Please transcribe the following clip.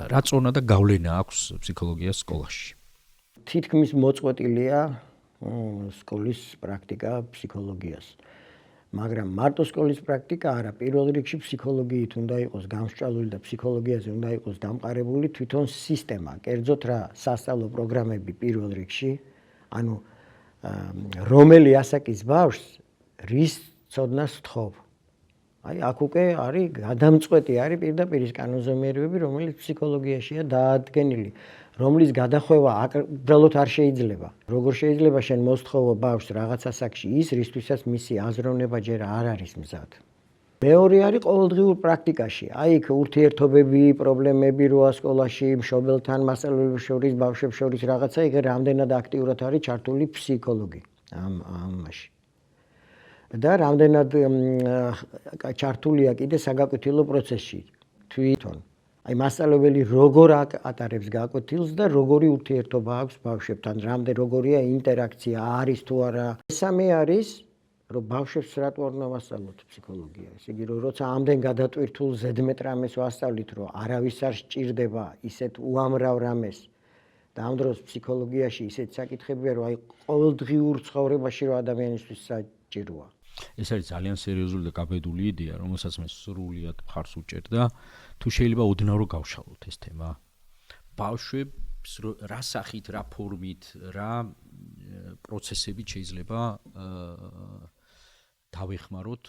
რა წონა და გავლენა აქვს ფსიქოლოგიას სკოლაში? თითქმის მოწყვეტილია სკოლის პრაქტიკა ფსიქოლოგიას. მაგრამ მარტო სკოლის პრაქტიკა არა, პირველ რიგში ფსიქოლოგიით უნდა იყოს გამსჭვალული და ფსიქოლოგიაზე უნდა იყოს დამყარებული თვითონ სისტემა. კერძოდ რა, სასწავლო პროგრამები პირველ რიგში, ანუ რომელი ასაკის ბავშვს რის ცოდნას სთხოვ. აქ უკვე არის გადამწყვეტი არის პირდაპირ ის კანონზომიერებები, რომელიც ფსიქოლოგიაშია დაადგენილი, რომლის გადახვევა უბრალოდ არ შეიძლება. როგორ შეიძლება შენ მოსთხოვო ბავშვს რაღაც ასაკში ის, რისთვისაც მისი აზროვნება ჯერ არ არის მზად. მეორე არის ყოველდღიურ პრაქტიკაში. იქ ურთიერთობები, პრობლემები როა სკოლაში, მშობელთან, მასწავლებელს შორის, ბავშვებს შორის რაღაცა, იქ რამდენად აქტიურად არის ჩართული ფსიქოლოგი ამაში. და რამდენად ჩართულია კიდე საგაკვეთილო პროცესში თვითონ. მასწავლებელი როგორ ატარებს გაკვეთილს და როგორი ურთიერთობა აქვს ბავშვებთან, როგორია ინტერაქცია, არის თუ არა. მესამე არის, რომ ბავშვებს რატო არ უნდა ვასწავლოთ ფსიქოლოგია. ესე იგი, რომ როცა ამდენ გადატვირთულ ზედმეტ რამეს ვასწავლით, რომ არავის არ სჭირდება ისეთ უამრავ რამეს. და ამ დროს ფსიქოლოგიაში ისეთ საკითხებია, რომ ყოველდღიურ ცხოვრებაში რომ ადამიანისთვის საჭიროა. ეს არის ძალიან სერიოზული და კაბედული იდეა, რომელსაც მე სრულიად მხარს უჭერ და თუ შეიძლება ოდნავ რომ გავშალოთ ეს თემა. ბავშვებს რა სახით, რა ფორმით, რა პროცესებით შეიძლება დავეხმაროთ